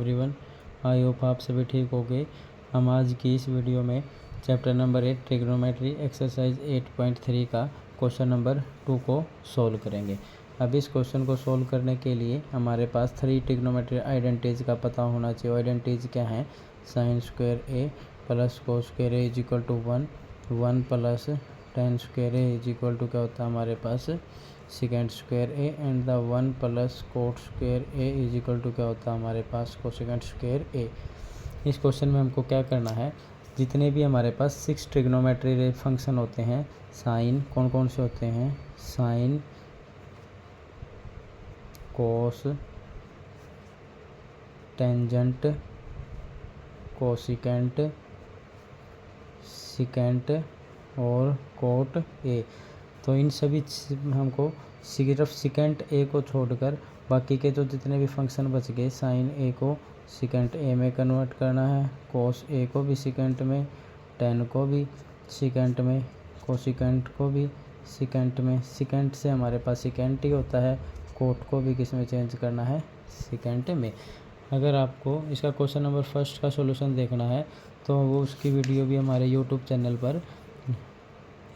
Everyone, I hope आप सभी ठीक हो गए। हम आज की इस वीडियो में चैप्टर नंबर 8 ट्रिग्नोमेट्री एक्सरसाइज 8.3 का क्वेश्चन नंबर 2 को सॉल्व करेंगे। अब इस क्वेश्चन को सॉल्व करने के लिए हमारे पास 3 ट्रिग्नोमेट्री आइडेंटिटीज का पता होना चाहिए। आइडेंटिटीज क्या हैं? Sine square A plus cos square A is equal to 1 plus tan square A is equal to क्या होता है हमारे पास second square a, and the 1 plus cot square A is equal to क्या होता है हमारे पास कोसेकेंड स्क्वायर ए। इस क्वेश्चन में हमको क्या करना है, जितने भी हमारे पास 6 ट्रिग्नोमेट्री फंक्शन होते हैं, साइन कौन कौन से होते हैं? साइन, कोस, टेंजेंट, कोसिकेंट, सिकेंट और कोट ए। तो इन सभी हमको सिर्फ सिकेंट ए को छोड़कर बाकी के जो जितने भी फंक्शन बच गए, साइन ए को सिकेंट ए में कन्वर्ट करना है, कोस ए को भी सिकेंट में, टेन को भी सिकेंट में, कोसिकेंट को भी सिकेंट में, सिकेंट से हमारे पास सिकेंट ही होता है, कोट को भी किस में चेंज करना है? सिकेंट में। अगर आपको इसका क्वेश्चन नंबर फर्स्ट का सॉल्यूशन देखना है तो वो उसकी वीडियो भी हमारे यूट्यूब चैनल पर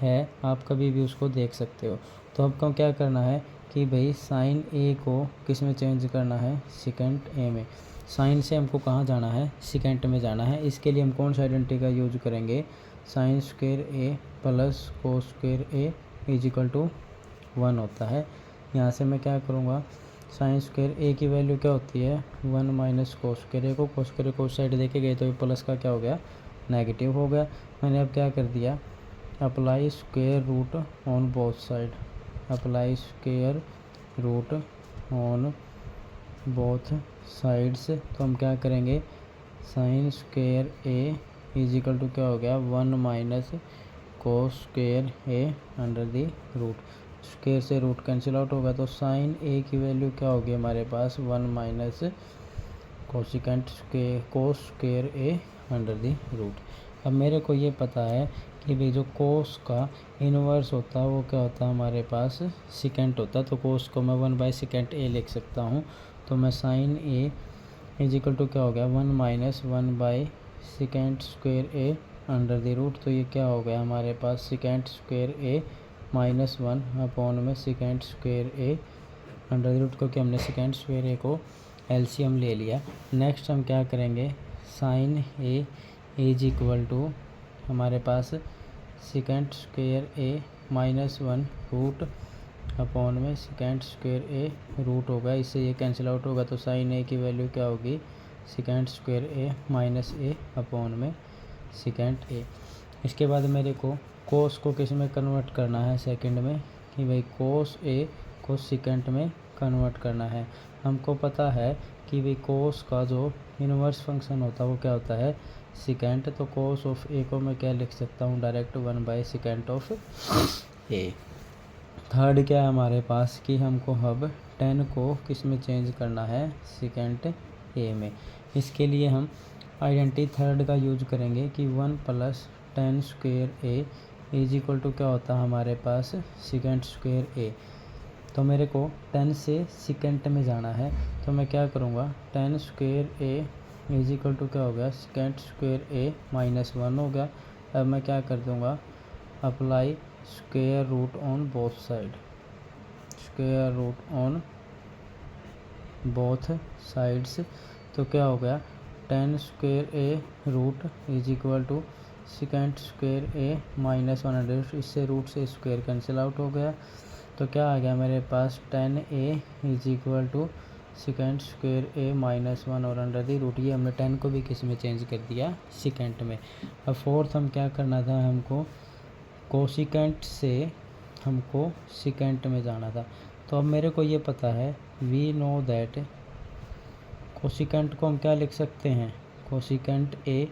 है, आप कभी भी उसको देख सकते हो। तो आपको क्या करना है कि भाई साइन ए को किस में चेंज करना है? सिकेंट ए में। साइन से हमको कहाँ जाना है? सिकेंट में जाना है। इसके लिए हम कौन सा आइडेंटिटी का यूज करेंगे? Sine square A plus cos square A is equal to 1 होता है। यहाँ से मैं क्या करूँगा, साइन स्क्वायर ए की वैल्यू क्या होती है? 1 माइनस कोस स्क्वायर ए को कोस स्क्वायर को साइड देके गए तो ये प्लस का क्या हो गया? नेगेटिव हो गया। मैंने अब क्या कर दिया, apply square root on both side, apply square root on both sides. तो हम क्या करेंगे, sine square A is equal to क्या हो गया? 1 minus cos square A under the root. Square से रूट कैंसिल आउट होगा तो साइन ए की वैल्यू क्या होगी हमारे पास? 1 minus cosecant square cos square A under the root. अब मेरे को ये पता है कि भाई जो कोस का इनवर्स होता है वो क्या होता है हमारे पास? सिकेंट होता है। तो कोस को मैं 1 बाई सिकेंट ए लिख सकता हूँ। तो मैं sine A is equal to क्या हो गया? 1 minus 1 by secant square A under the root. तो ये क्या हो गया हमारे पास? सिकेंट स्क्वायर ए माइनस 1 अपॉन में secant square A under the root, क्योंकि हमने सिकेंट स्क्वायर ए को एलसीएम ले लिया। नेक्स्ट हम क्या करेंगे, sine A is equal to हमारे पास सिकेंट स्क्वायर ए माइनस 1 रूट अपॉन में सिकेंट स्क्वायर ए रूट होगा, इससे ये कैंसिल आउट होगा। तो साइन ए की वैल्यू क्या होगी? सिकेंट स्क्वायर ए माइनस ए अपॉन में सिकेंट ए। इसके बाद मेरे को कोस को किस में कन्वर्ट करना है सेकंड में, कि भाई कोस ए को सिकेंट में कन्वर्ट करना है। हमको पता है कि भाई कोस का जो इनवर्स फंक्शन होता है वो क्या होता है? सिकेंट। तो कोस ऑफ ए को मैं क्या लिख सकता हूँ? Direct 1 by secant of A. Third क्या है हमारे पास कि हमको अब 10 को किस में चेंज करना है? सिकेंट ए में। इसके लिए हम आइडेंटिटी थर्ड का यूज करेंगे कि 1 plus tan square A is equal to क्या होता है हमारे पास? सिकेंट स्क्वायर ए। तो मेरे को 10 से सिकेंट में जाना है, तो मैं क्या करूँगा, 10 square A is equal to क्या हो गया? सिकेंट स्क्वायर ए माइनस 1 हो गया। अब मैं क्या कर दूँगा, apply square root on both side, square root on both sides. तो क्या हो गया, 10 square A root is equal to secant square A minus 100। इससे रूट से स्क्वायर कैंसिल आउट हो गया। तो क्या आ गया मेरे पास? 10 a is equal to secant square A minus 1 और अंडर दी रूट। ये हमने 10 को भी किस में चेंज कर दिया? सिकेंट में। अब फोर्थ हम क्या करना था, हमको कोसिकेंट से हमको सिकेंट में जाना था। तो अब मेरे को ये पता है, वी नो दैट कोसिकेंट को हम क्या लिख सकते हैं? Cosecant a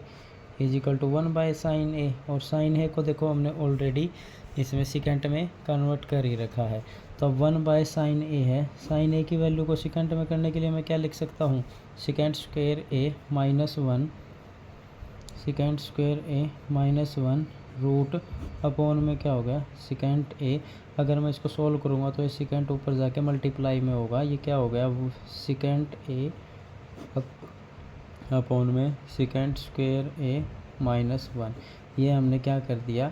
is equal to 1 by sine a, और साइन ए को देखो हमने ऑलरेडी इसमें सिकेंट में कन्वर्ट कर ही रखा है। तो अब 1 बाई साइन ए है। साइन ए की वैल्यू को सिकेंट में करने के लिए मैं क्या लिख सकता हूँ? सिकेंट स्क्वायर ए माइनस 1, सिकेंट स्क्वायर ए माइनस 1 रूट अपॉन में क्या हो गया? सिकेंट ए। अगर मैं इसको सोल्व करूँगा तो ये सिकेंट ऊपर जाके मल्टीप्लाई में होगा, ये क्या हो गया? वो सिकेंट ए अपॉन में सेकेंड स्क्वायर ए माइनस 1। ये हमने क्या कर दिया,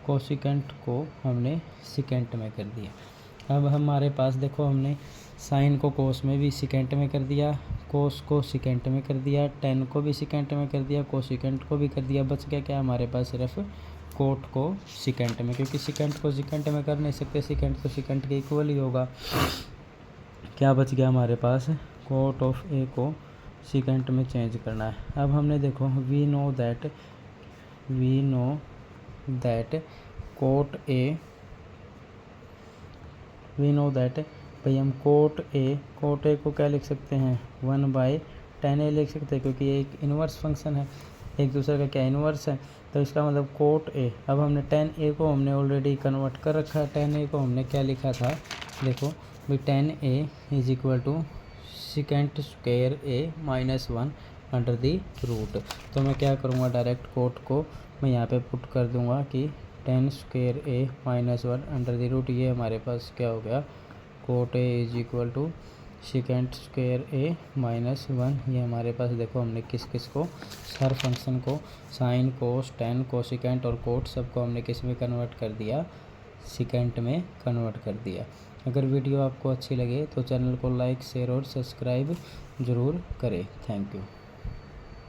कोसिकेंट को हमने सेकेंट में कर दिया। अब हमारे पास देखो हमने साइन को कोस में भी सेकेंट में कर दिया, कोस को सेकेंट में कर दिया, टेन को भी सेकेंट में कर दिया, कोसिकेंट को भी कर दिया। बच गया क्या हमारे पास, सिर्फ कोट को सेकेंट में, क्योंकि सेकेंट को सेकेंट में कर नहीं सकते, सेकेंट तो सेकेंट के इक्वल ही होगा। क्या बच गया हमारे पास, कोट ऑफ ए को सेकेंट में चेंज करना है। अब हमने देखो we know that cot A, we know that भाई हम कोट ए को क्या लिख सकते हैं, 1/10a लिख सकते हैं, क्योंकि ये एक इन्वर्स फंक्शन है, एक दूसरे का क्या इन्वर्स है। तो इसका मतलब कोट ए, अब हमने 10a को हमने ऑलरेडी कन्वर्ट कर रखा है। 10a को हमने क्या लिखा था, देखो भाई 10a is equal to secant square A minus 1 under the root. तो मैं क्या करूँगा, डायरेक्ट कोट को मैं यहाँ पे पुट कर दूँगा कि 10 square A minus 1 under the root. ये हमारे पास क्या हो गया, cot A is equal to secant square A minus 1। ये हमारे पास देखो हमने किस किस को, हर फंक्शन को, साइन, कोस, टेन, कोसिकेंट और कोट सबको हमने किस में कन्वर्ट कर दिया, सेकेंट में कन्वर्ट कर दिया। अगर वीडियो आपको अच्छी लगे तो चैनल को लाइक, शेयर और सब्सक्राइब ज़रूर करें। Thank you.